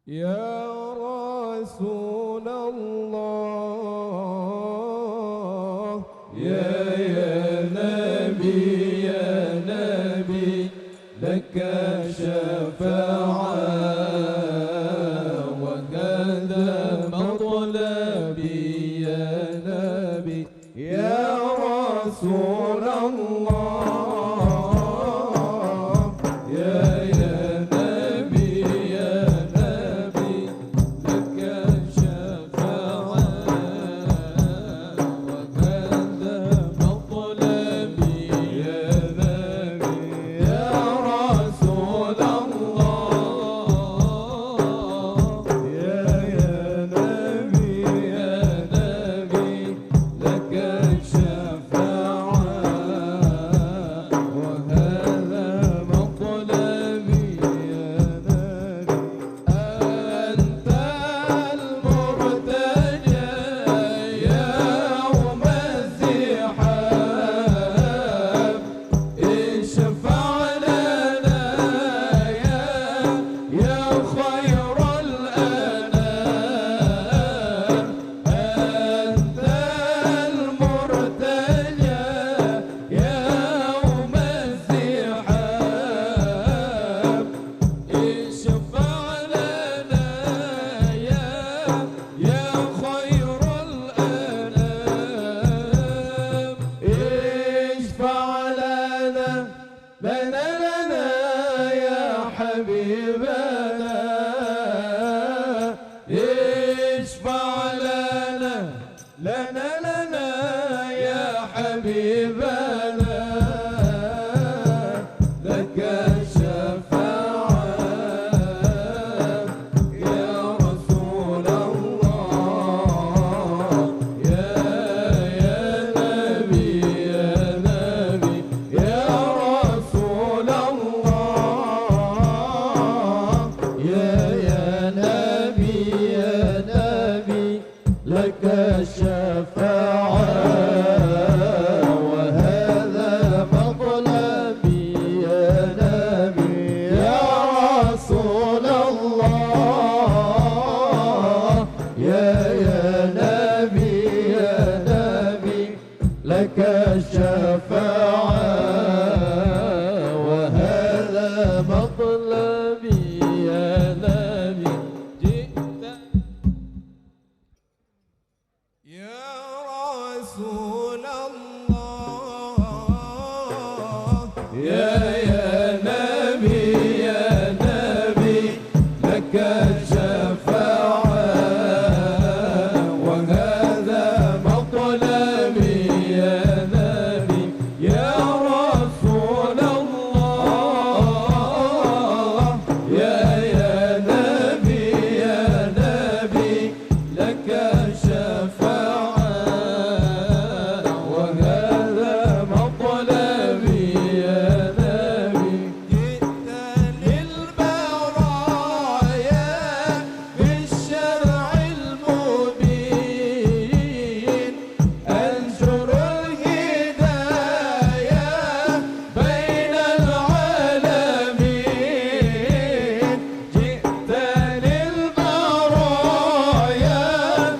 يا رسول الله يا نبي لك شفاعة وكذا مطلبي يا نبي يا رسول الله يا نبي لك شفاعة وكذا مطلبي يا نبي يا رسول الله يا نبي لك شفاعة وهذا مطلبي يا نبي أنت المرتجى يوم الزحام اشفع لنا يا خير الأنام أنت المرتجى يوم الزحام اشفع لنا يا خير الأنام اشفع لنا يا حبيبنا اشفع لنا يا حبيبنا لك شفاعة يا رسول الله يا نبي يا رسول الله يا نبي لك الشفاعة وهذا مطلبي يا نبي يا رسول الله يا نبي لك الشفاعة وهذا مطلبي يا نبي جئت يا رسول الله يا نبي لك الشفاعة وهذا مطلبي يا نبي يا رسول الله يا نبي لك شفاعة وهذا مطلبي يا نبي جئت للبرايا بالشرع المبين أنشر الهدايا بين العالمين جئت للبرايا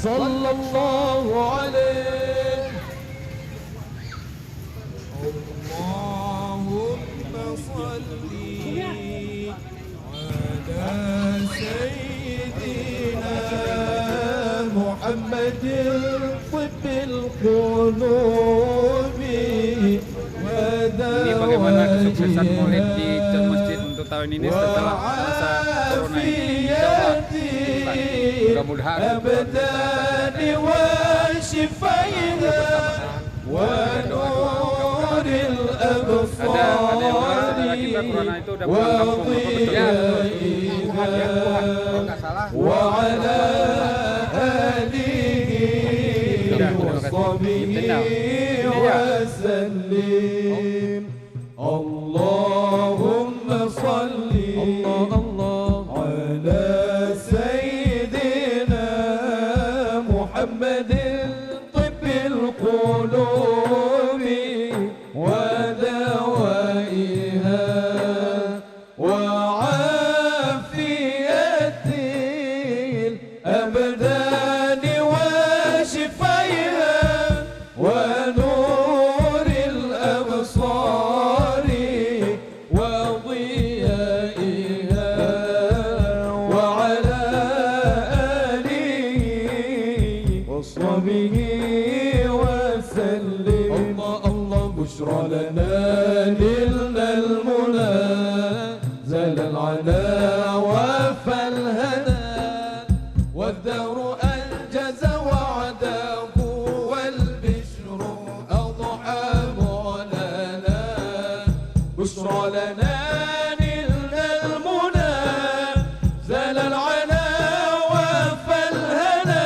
صلى الله عليه. اللهم صل على سيدنا محمد طب القلوب Ini bagaimana kesuksesan Maulid di masjid untuk tahun ini setelah masa corona ini? Insyaallah mudah-mudahan أبدان وشفينا ونور الأبصار وعلى آله وصحبه وسلم. اللهم صل على سيدنا محمد طب القلوب ودوائها وعافية الأبدان وشفيها ونور الأبصار وضيائها وعلى آله وصحبه وسلم. الله بشرى لنا نلنا المنى زال العنا وفى الهنا والدهر أنجز وعده والبشر أضحى معلنا. بشرى لنا نلنا المنى زال العنا وفى الهنا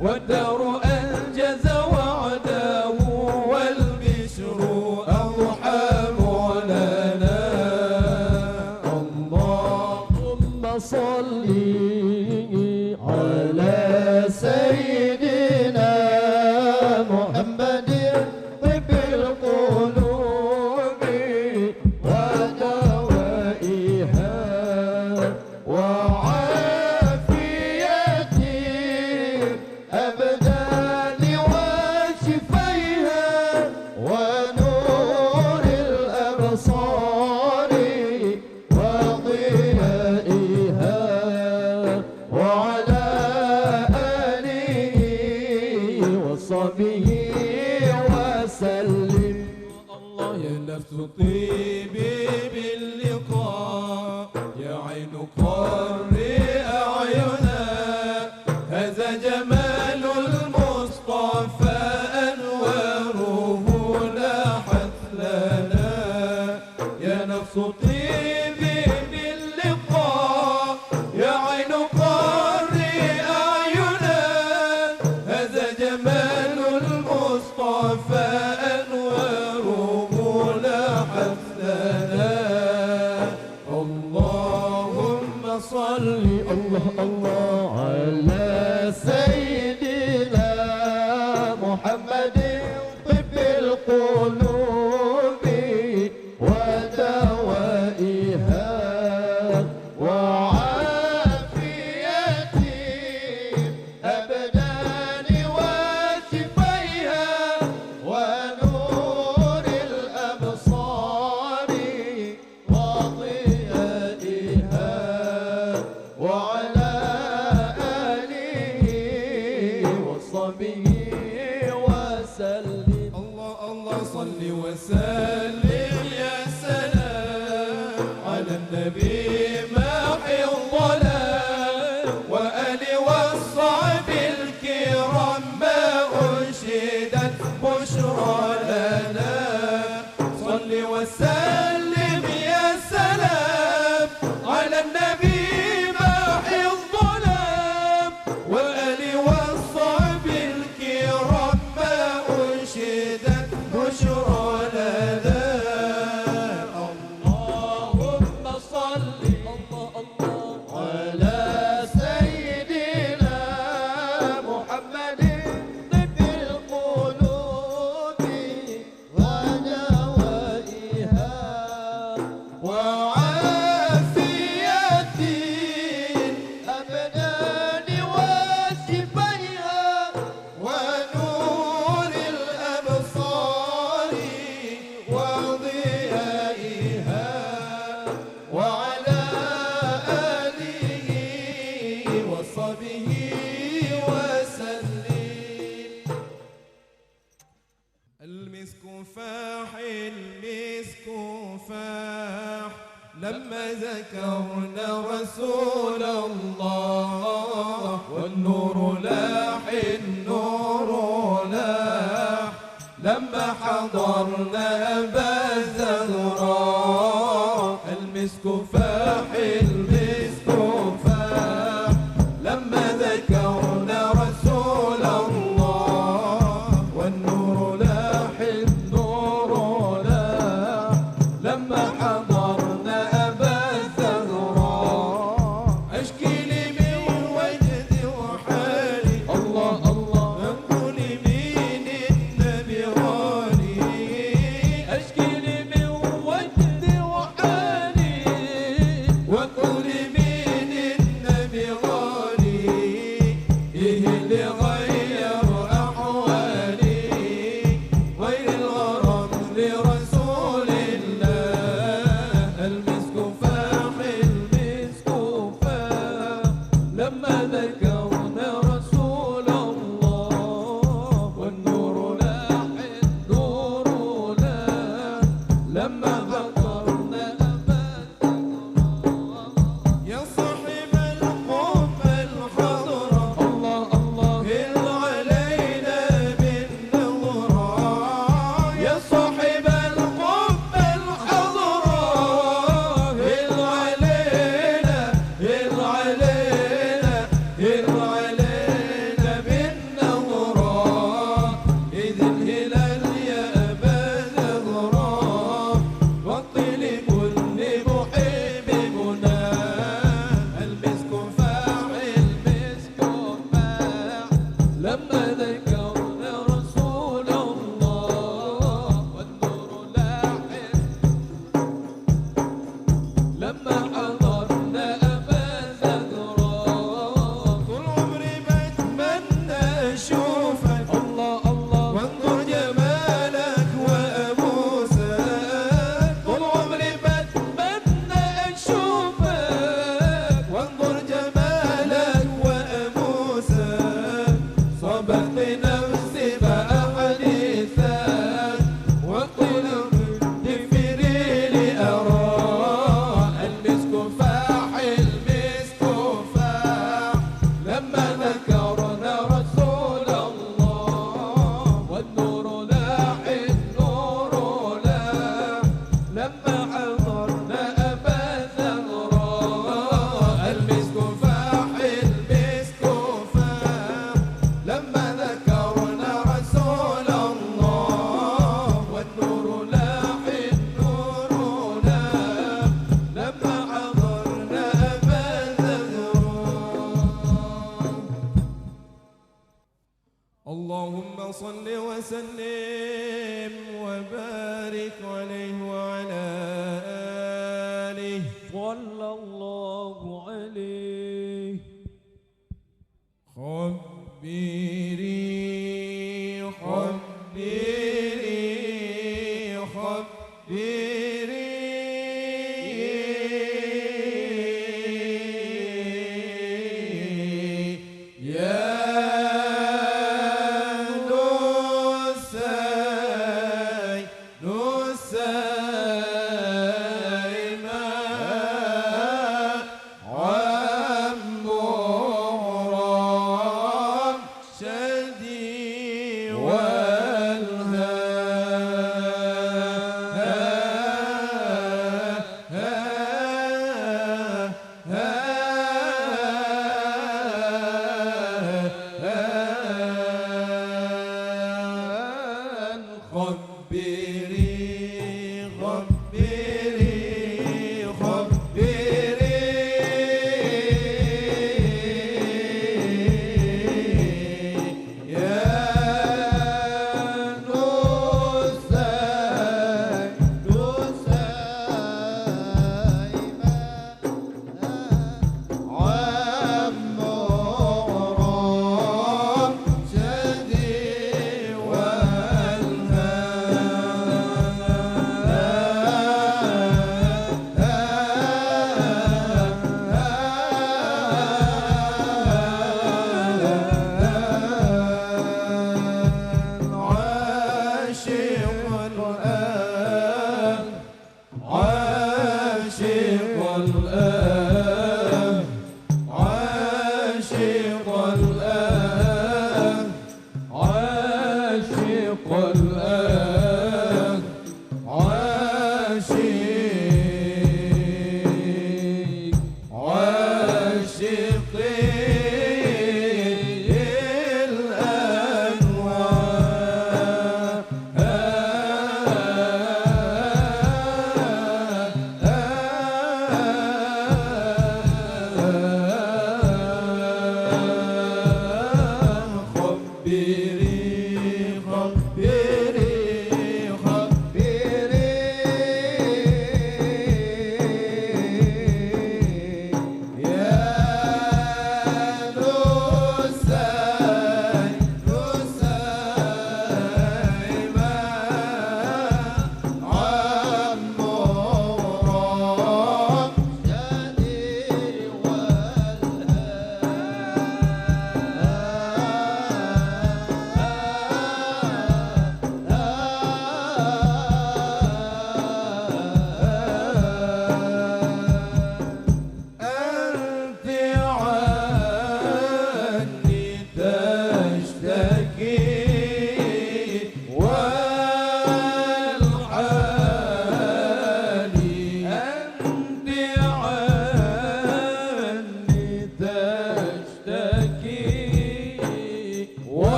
والدهر أنجز وعده والبشر أضحى معلنا. اللهم صل على سيدنا محمد طب القلوب ودوائها وعافية الأبدان وشفيها ونور الأبصار وضيائها وعلى آله وصحبه وسلم. الله يا نفس طيبي باللقاء يا عين قري أعينا هذا جمال المصطفى أنواره لاحت لنا. يا نفس طيبي باللقاء يا عين قري أعينا هذا جمال المصطفى أنواره لاحت لنا. اللهم صل الله على سيدنا محمد طب القلوب ودوائها وعافية الأبدان وشفيها ونور الأبصار وضيائها وعلى آله وصحبه وسلم. الله صل وسلم يا سلام على النبي ماحي الضلال وآل والصحب الكرام ما أنشدت بشرى لنا. صل وسلم يا سلام على النبي ماحي الظلام وآل والصحب الكرام ما أنشدت بشرى لنا. وسلم. المسك فاح المسك فاح لما ذكرنا رسول الله، والنور لاح النور لاح لما حضرنا أبا الزهراء. المسك فاح المسك فاح لما ذكرنا رسول الله، والنور لاح النور لاح لما حضرنا أبا الزهراء. أشكي لي من وجدي وحالي الله الله، أقول من النبي غالي. أشكي لي من وجدي وحالي، وقل من النبي غالي. إيه اللي غير أحوالي غير الغرام لرسول الله. المسك فاح المسك فاح لما ذكرنا رسول الله، والنور لاح النور لاح لما ذكرنا أبا الزهراء. يا صاحب الحب الحضرة الله الله، هل علينا بالنظرة. يا صاحب الحب الحضرة، هل علينا هل علينا هل علينا بالنظرة. إذ الهلال يا أبا زهراء، وطي لكل محب مناه. المسك فاح المسك فاح لما ذكرنا رسول الله، والنور لاح لما حضرنا أبا زهراء. طول عمري بتمنى أشوفك الله الله، وانظر جمالك وأبوسك. طول عمري بتمنى أشوفك، وانظر جمالك وأبوسك. صبت نفسي بأحاديثك، وقلت دفري لي أراك. المسك فاح المسك فاح لما ذكرنا رسول الله، والنور لاح النور لاح لما حضرنا أبا زهراء. المسك فاح المسك فاح لما ذكرنا رسول الله، والنور لاح النور لاح لما حضرنا أبا زهراء. اللهم صل وسلم وبارك عليه وعلى آله صلى الله عليه. خبري خبري خبري يا نسيما عن مغرم شدي والها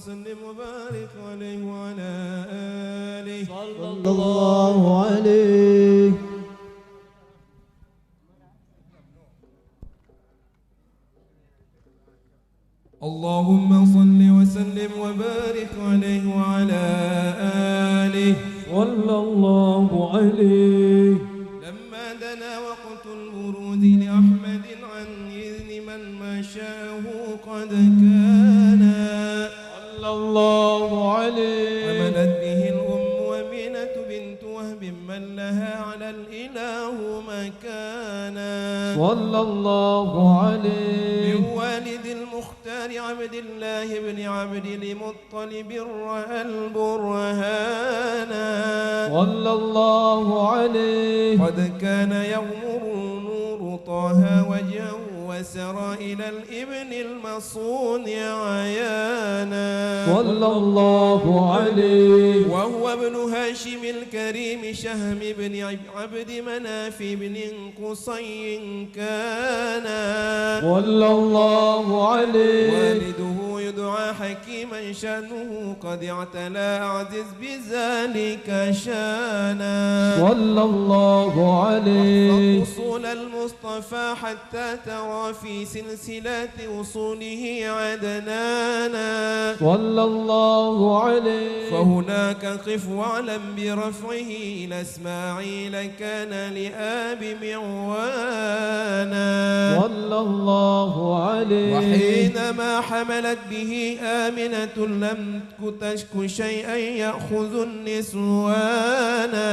وسلم وبارك عليه وعلى آله صلى الله عليه. اللهم صل وسلم وبارك عليه وعلى آله صلى الله عليه. لما دنا وقت الورود لأحمد عن إذن من مشاه قد كان صلى الله عليه. حملت به الأم ومنة بنت وهب من لها على الإله مكانا صلى الله عليه. من والد المختار عبد الله بن عبد المطلب رأى البرهانا صلى الله عليه. قد كان يغمر نور طه وجهه وسرى إلى الابن المصون عيانا صلى الله عليه. وهو ابن هاشم الكريم شهم بن عبد مناف بن قصي كان صلى الله عليه. والده يدعى حكيما شأنه قد اعتلى أعزز بذلك شانا صلى الله عليه. أصول المصطفى حتى ترى في سلسلة أصوله عدنانا صلى الله عليه. فهناك قف واعلم برفعه إلى إسماعيل كان لآب معوانا صلى الله عليه. وحينما حملت به آمنة لم تشك شيئا يأخذ النسوانا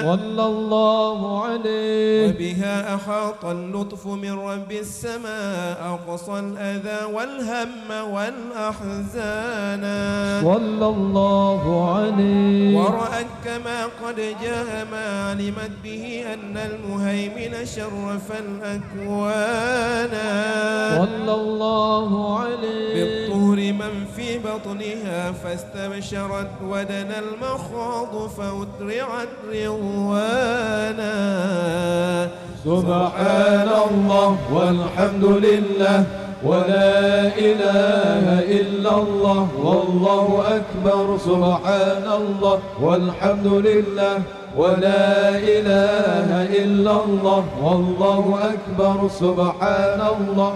صلى الله عليه. وبها أحاط اللطف من رب السماء أقصى الأذى والهم والأحزان صلى الله عليه. ورأت كما قد جاء ما علمت به أن المهيمن شرف الأكوان صلى الله عليه. بالطهر من في بطنها فاستبشرت ودنا المخاض فأترعت رضوانا سبحان الله والحمد لله ولا إله إلا الله والله أكبر. سبحان الله والحمد لله ولا إله إلا الله والله أكبر. سبحان الله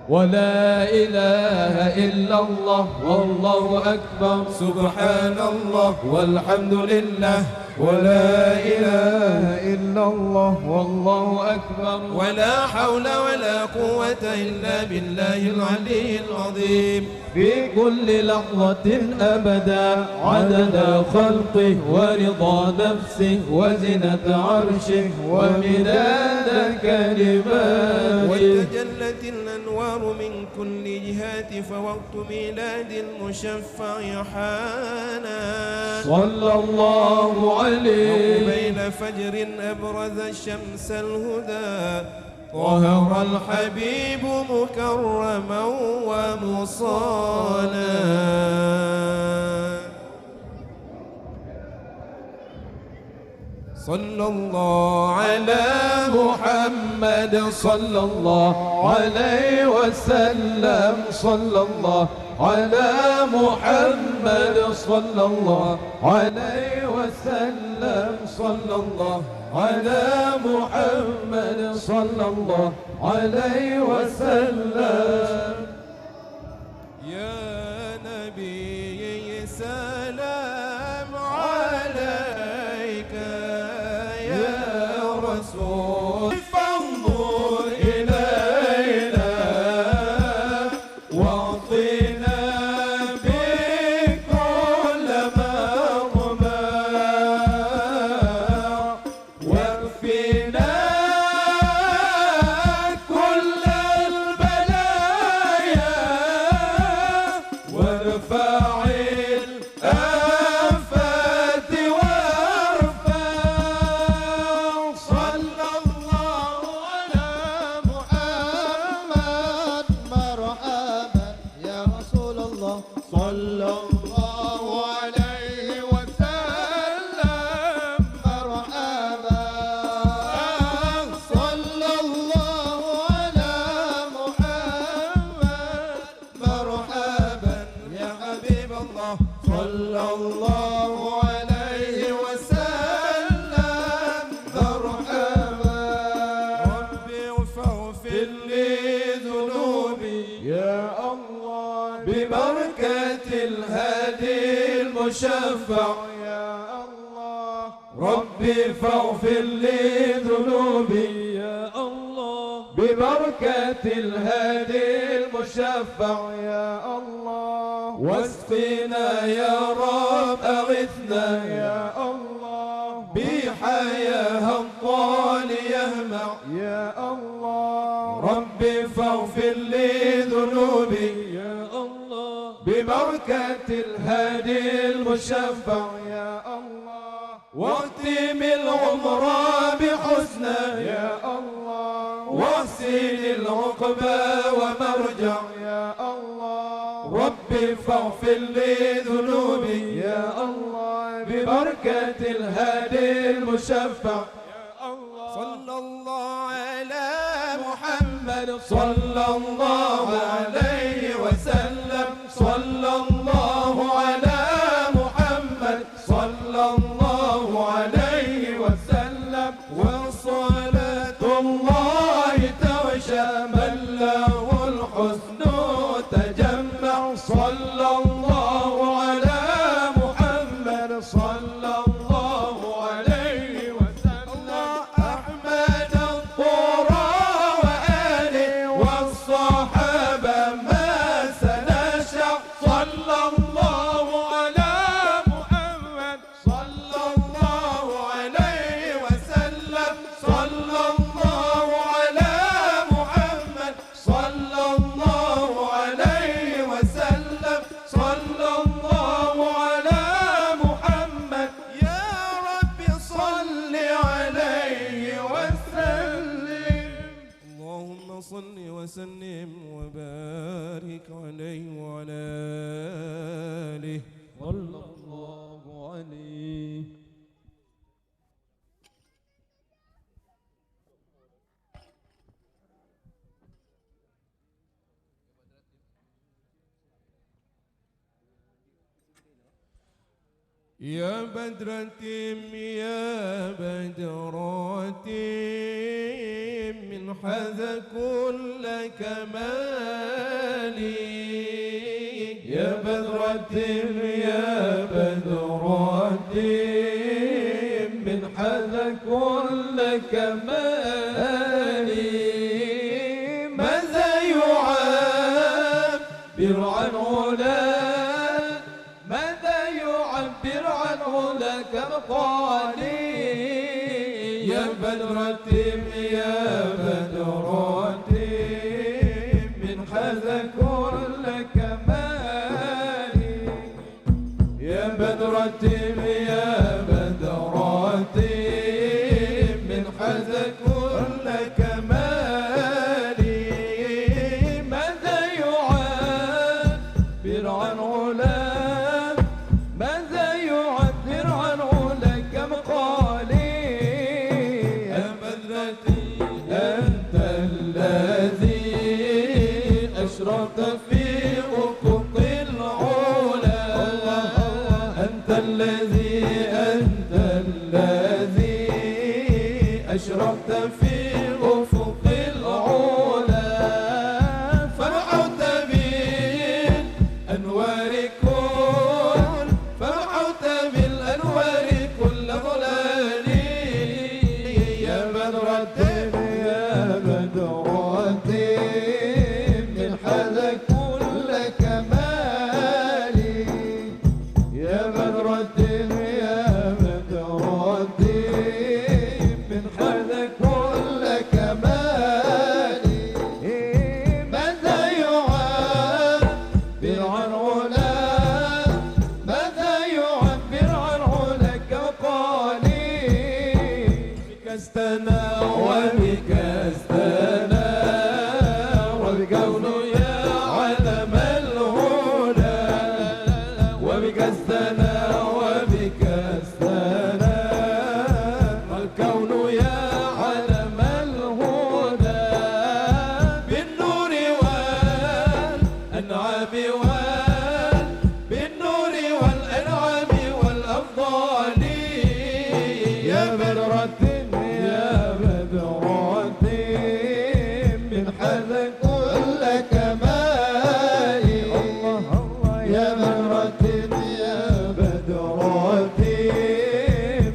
ولا إله إلا الله والله أكبر. سبحان الله والحمد لله ولا إله إلا الله والله أكبر ولا حول ولا قوة إلا بالله العلي العظيم في كل لحظة أبدا عدد خلقه ورضا نفسه وزنة عرشه ومداد كلماته وتجلت الأنوار من كل جهات فوقت ميلاد المشفع حانا صلى الله عليه. بين فجر أبرز الشمس الهدى ظهر الحبيب مكرما ومصانا صلى الله على محمد صلى الله عليه وسلم. صلى الله على محمد صلى الله عليه وسلم. صلى الله على محمد صلى الله عليه وسلم. يا نبي سلام عليك يا رسول فانظر إلينا واعطنا بكل مرمى واكفنا كل البلايا وارفع الآفات وارفع صلى الله على محمد مرحبا يا رسول الله صلى الله عليه وسلم مرحبا صلى الله على محمد مرحبا صلى الله عليه وسلم مرحبا. ربي فاغفر لي ذنوبي يا الله ببركة الهادي المشفع يا الله. ربي فاغفر لي ذنوبي يا الله ببركة الهادي المشفع يا الله. واسقنا يا رب أغثنا يا الله بحياة الطال يهمع يا الله. ربي فاغفر لي ذنوبي يا الله ببركة الهادي المشفع يا الله. واختم العمر بحسنى يا الله واحسن العقبى ومرجع يا الله. ربي فاغفر لي ذنوبي يا الله ببركة الهادي المشفع يا الله. صلى الله على محمد صلى الله عليه وسلم. صلى الله على محمد صلى الله عليه وسلم. وصلاة الله توشى من له الحسن تجمع. صلى الله على محمد صلى الله عليه وسلم. أحمد الطرى وآله والصحابة ما سنشع. صلى الله على محمد صلى الله عليه وسلم. صلى الله على محمد صلى الله عليه وسلم. صلى الله على محمد يا رب صل عليه وسلم. اللهم صل وسلم وبارك عليه وعلى آله صلى الله عليه. يا بدرة يا بدرة من حذا كل كمالي. يا بدرة يا بدرة من حذا كل كمالي. ماذا يعبر عن علاك ماذا يعبر عن علاك مقالي. يا بدرة يا بدرة من حذا كل كمالي. يا بدرة يا بدرة من حذا كل كمالي. ماذا يعبر عن علاك ماذا يعبر عن علاك مقالي. يا بدرتي أنت الذي أشرقت في أفق العلا. أنت الذي أشرقت في أفق العلا. فرحت بالأنوار كل ظلالي. يا بدرة يا بدرة من حذا كل كمالي. يا بدرة يا بدرة من حذا كل كمالي. ماذا يعبر عن علاك ماذا يعبر عن علاك مقالي. بك استنى وبك استنى والكون يا علم الهدى. وبك استنى وبك استنى والكون يا علم الهدى. بالنور والأنعام بالنور والأنعام يا بدرة يا بدرة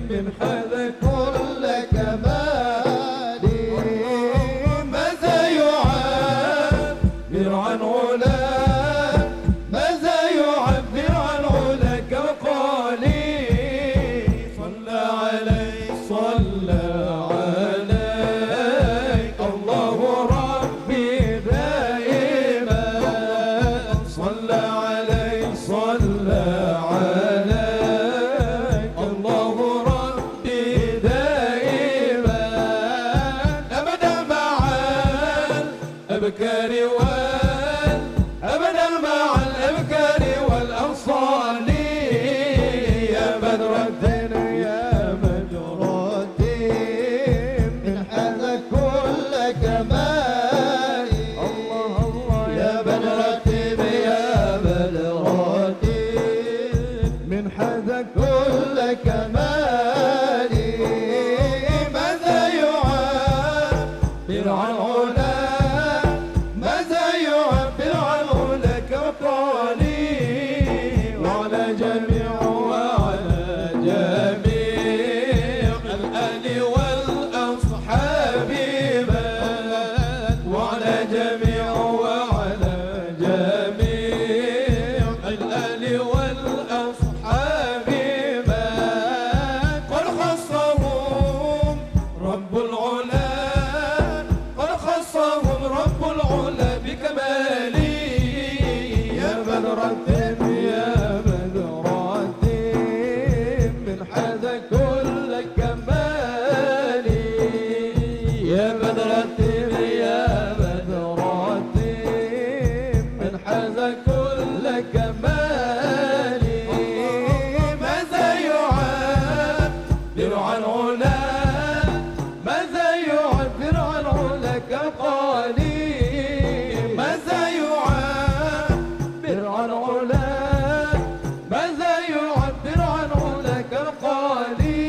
من حذا كل كمالي ماذا يعبر عن علاك ماذا يعبر عن علاك وقالي صلى عليك صلى عليك الله ربي دائما صلى عليك صلى عليك الله ربي دائما أبدا مع الأبكار أبدا مع الأبكار والأوصال يا بدر الدين يا بدر الدين من حذا كل كمالي الله الله يا بدر الدين يا بدر الدين من حذا كل كمالي ماذا يعبر عن علاك ماذا يعبر عن علاك وقالي وعلى جميع الآل والأصحاب وعلى جميع الآل والأصحاب قد خصهم رب العلا قد خصهم رب العلا بكمالي يا بدر الدين يا بدر الدين من حذا كل كمالي يا بدر الدين يا بدر الدين من حذا كل كمالي ماذا يعبر عن علاك ماذا يعبر عن علاك قالي ماذا يعبر عن علاك ماذا يعبر عن علاك قالي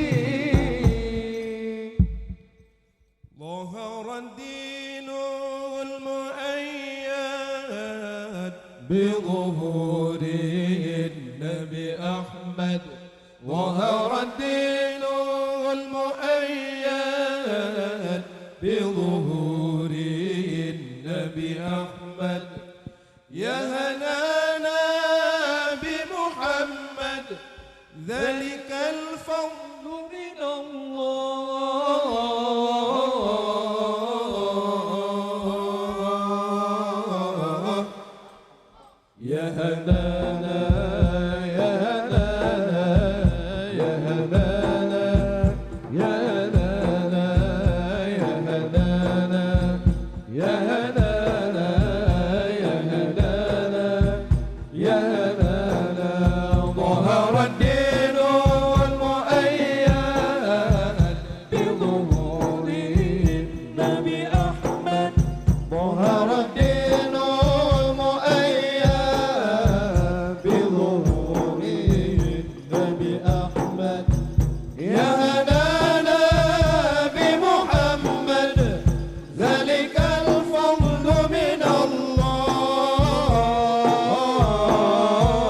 ظهر الدين المؤيد بظهور النبي أحمد ظهر الدين المؤيد بظهور النبي أحمد يا هنانا بمحمد ذلك الفضل من الله يا هنانا يا هنانا يا هنانا يا هنانا يا هنانا يا هنانا يا هنانا يا هنانا ظهر الدين المؤيد بظهور النبي أحمد ظهر الدين المؤيد بظهور النبي أحمد يا هنانا بمحمد ذلك الفضل من الله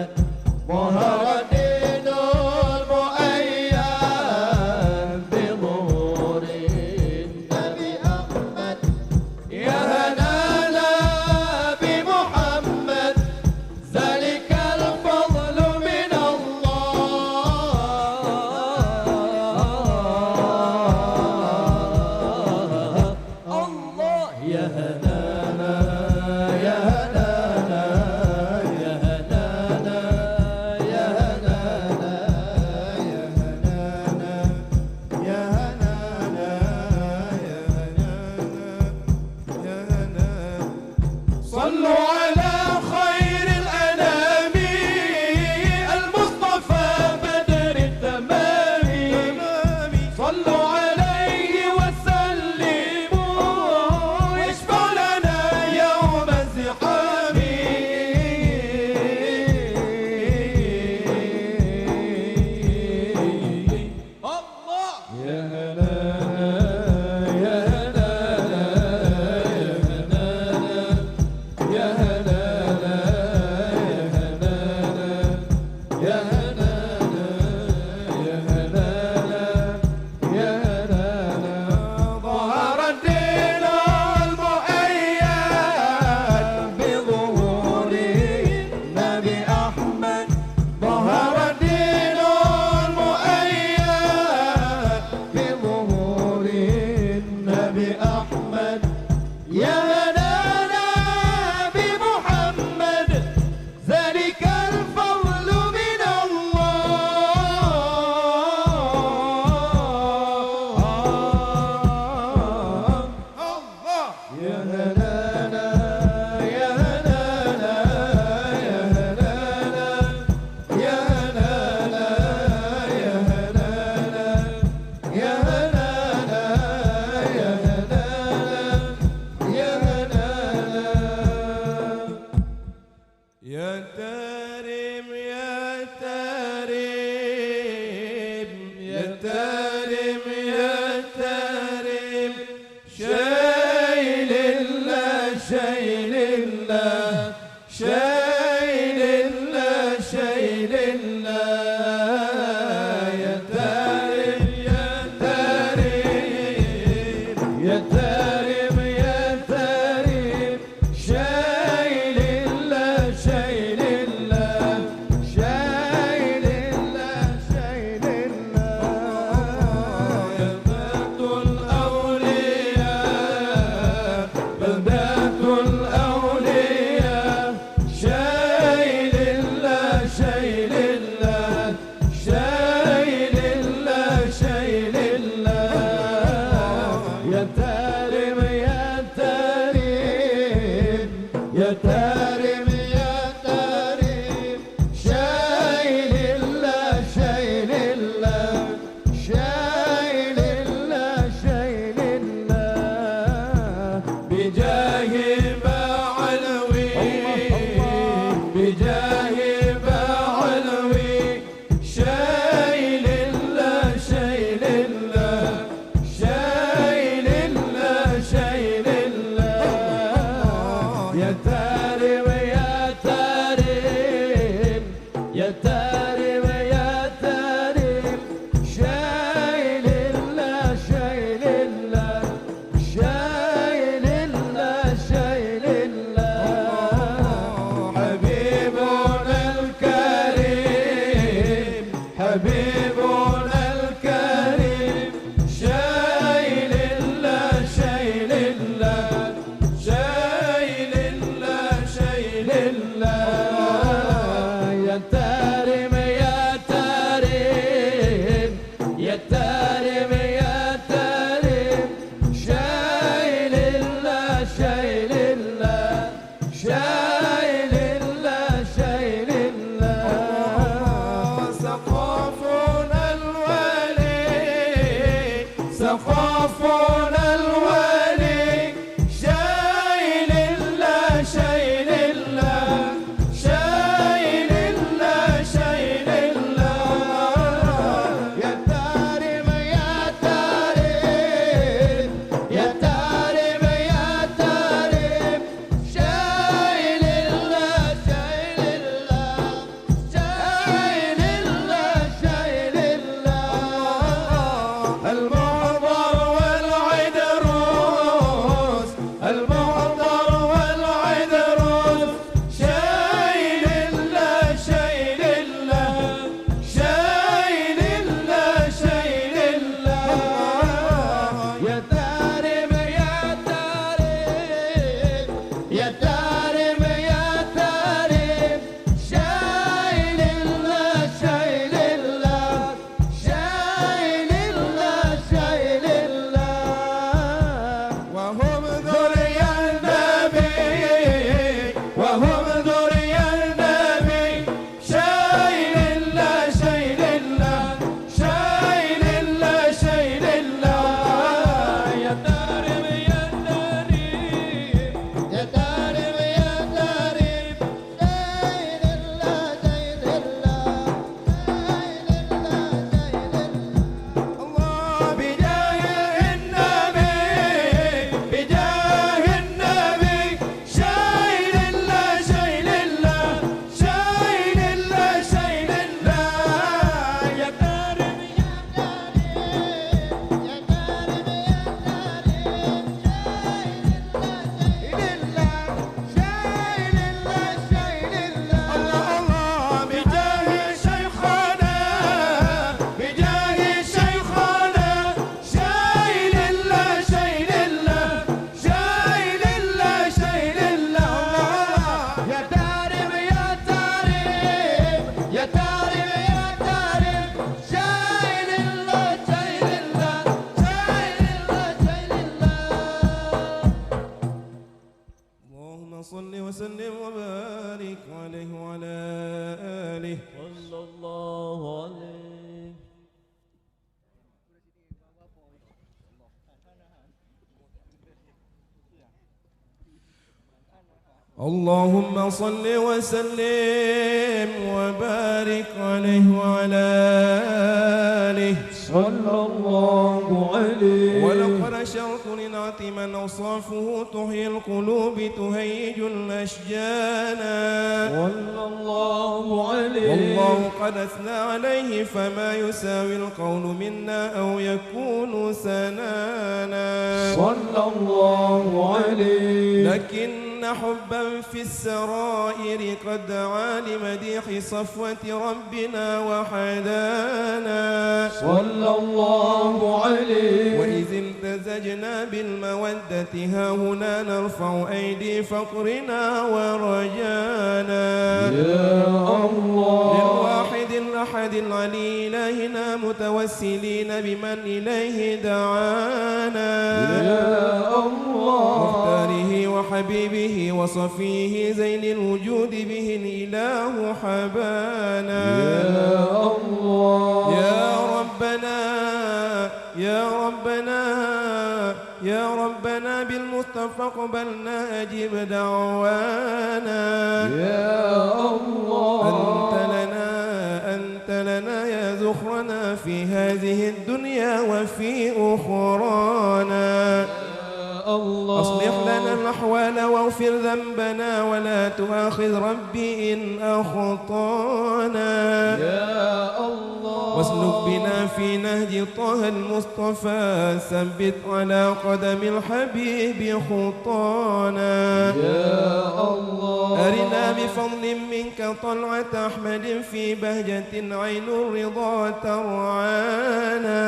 أحمد ظهر الدين المؤيد بظهور النبي أحمد يا هلالا بمحمد ذلك الفضل من الله يا هلالا يا هلالا يا هلالا يا هلالا يا هلالا يا هنانا يا هنانا يا هنانا صلوا على خير الأنام المصطفى بدر التمام صلوا عليه وسلموا يشفع لنا يوم الزحام الله يا هلالا يا هلالا يا هلالا يا هلالا يا هلالا يا هلالا ظهر الدين المؤيد بظهور النبي أحمد ظهر الدين المؤيد بظهور النبي أحمد يا هلالا بمحمد ذلك الفضل من الله يا هلالا يا هلالا يا هلالا يا هلالا يا هلالا يا هلالا يا هلالا يا هلالا يا تارم يا تارم يا تارم يا تارم شايل الله شايل الله شايل الله شايل الله يا تارم يا تارم يا تارم يا تارم شايل الله شايل الله شايل الله شايل الله يا بلدة الأولياء بلدة الأولياء شايل الله شايل الله شايل الله شايل الله يا تارم يا تارم يا تارم يا تارم شايل الله شايل الله شايل الله شايل الله بجاه بعلوي بجاه بعلوي شايل الله شايل الله شايل الله شايل الله يا تارم يا تارم يا تارم يا تارم شايل الله شايل الله شايل الله شايل الله حبيبنا الكريم حبيبنا الكريم شايل الله شايل الله شايل الله شايل الله يا تارم عليه. صلى الله عليه. اللهم صل وسلم وبارك عليه وعلى آله صلى الله عليه. ولقد أشرت لنعت من أوصافه تحيي القلوب تهيج الأشجان. صلى الله عليه. والله قد أثنى عليه فما يساوي القول منا أو يكون سنانا. صلى الله عليه. لكن حبا في السرائر قد دعا لمديح صفوة ربنا وحدانا. صلى الله عليه. وإذ امتزجنا بالمودة هاهنا نرفع أيدي فقرنا ورجانا. يا الله. للواحد الأحد العلي إلهنا متوسلين بمن إليه دعانا. يا الله. مختاره وحبيبه وصفيه زين الوجود به الإله حبانا. يا الله. يا ربنا يا ربنا يا ربنا بالمصطفى قبلنا أجب دعوانا. يا الله. أنت لنا يا ذخرنا في هذه الدنيا وفي أخرانا. الله. أصلح لنا الأحوال واغفر ذنبنا ولا تؤاخذ ربي إن أخطانا. يا الله. واسلك بنا في نهج طه المصطفى ثبت على قدم الحبيب خطانا. يا الله. أرنا بفضل منك طلعة أحمد في بهجة عين الرضا ترعانا.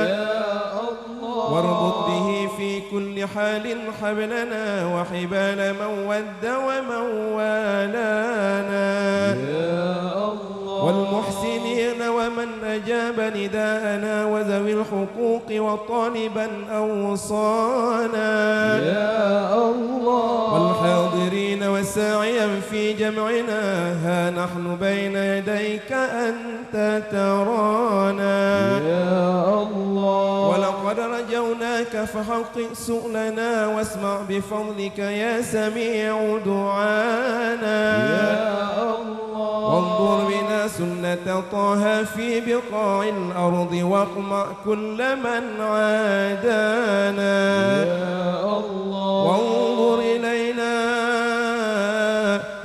يا الله. واربط به في كل حال حبلنا وحبال من ود ومن والانا. يا الله. والمحسنين ومن أجاب نداءنا وذوي الحقوق وطالبا أوصانا. يا الله. والحاضرين والساعيا في جمعنا ها نحن بين يديك أنت ترانا. يا الله. ولقد رجوناك فحقق سؤلنا واسمع بفضلك يا سميع دعانا. يا الله. وانظر بنا سنة طه في بقاع الأرض واقمع كل من عادانا. يا الله. وانظر إلينا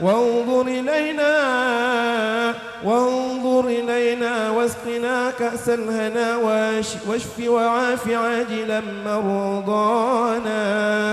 وانظر إلينا وانظر إلينا واسقنا كأس الهنا واشف وعاف عاجلا مرضانا.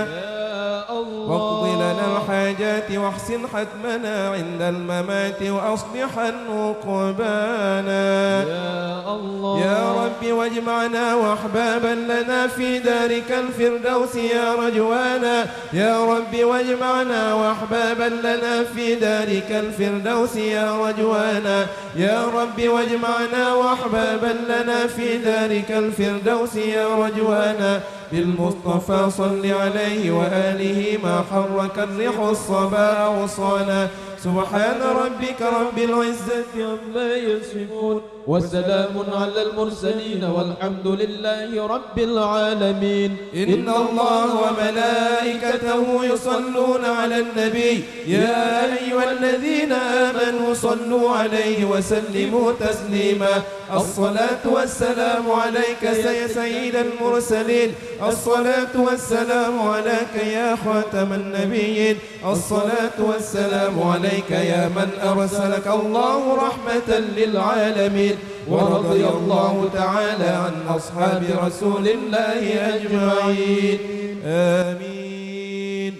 يا الله. واقض لنا الحاجات واحسن حتمنا عند الممات وأصلحا عقبانا. يا الله. يا رب واجمعنا وأحبابا لنا في دارك الفردوس يا رجوانا. يا رب واجمعنا وأحبابا لنا في دارك الفردوس يا رجوانا. يا رب واجمعنا وأحبابا لنا في دارك الفردوس يا رجوانا. بالمصطفى صل عليه وآله ما حرك الريح الصبا أوصانا. سبحان ربك رب العزة عما يصفون وسلام على المرسلين والحمد لله رب العالمين. إن الله وملائكته يصلون على النبي يا أيها الذين آمنوا صلوا عليه وسلموا تسليما. الصلاة والسلام عليك يا سيد المرسلين. الصلاة والسلام عليك يا خاتم النبيين. الصلاة والسلام عليك يا من أرسلك الله رحمة للعالمين. ورضي الله تعالى عن أصحاب رسول الله أجمعين. آمين.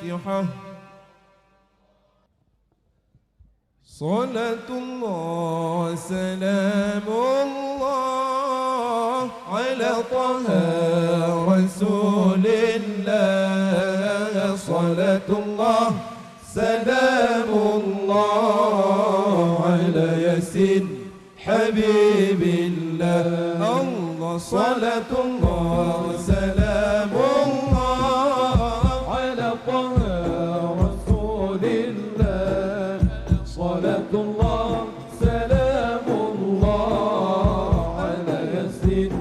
الفاتحة. صلاة الله سلام الله على طه رسول الله. صلاة الله سلام الله على ياسين حبيب الله. الله صلاة الله سلام الله على طه رسول الله. صلاة الله سلام الله على ياسين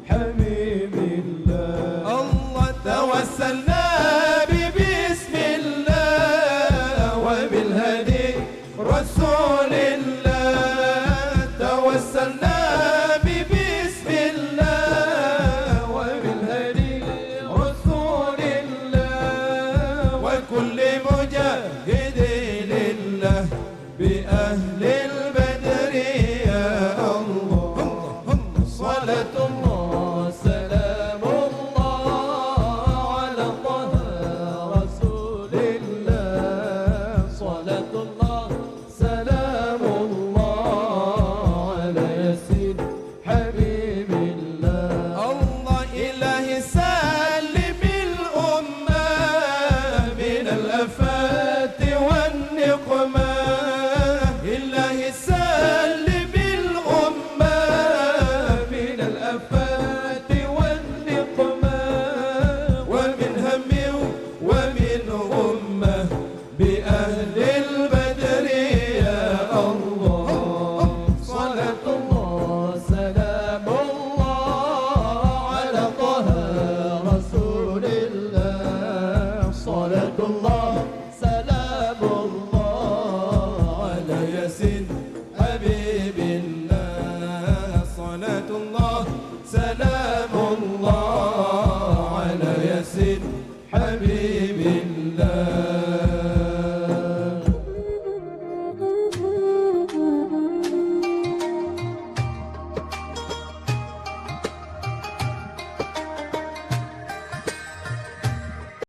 حبيب الله. الله توسلنا ببسم الله وبالهدي رسول الله. توسلنا ببسم الله وبالهدي رسول الله وكل مجاهد لله بأهل البدر يا الله. صلاة الله سلام الله على طه رسول الله. صلاة الله سلام الله على ياسين حبيب الله. الله إلهي سلم الأمة من الآفات والنقمة. إلهي سلم الأمة من الآفات والنقمة ومن هم ومن غمة بأهل البدر يا الله.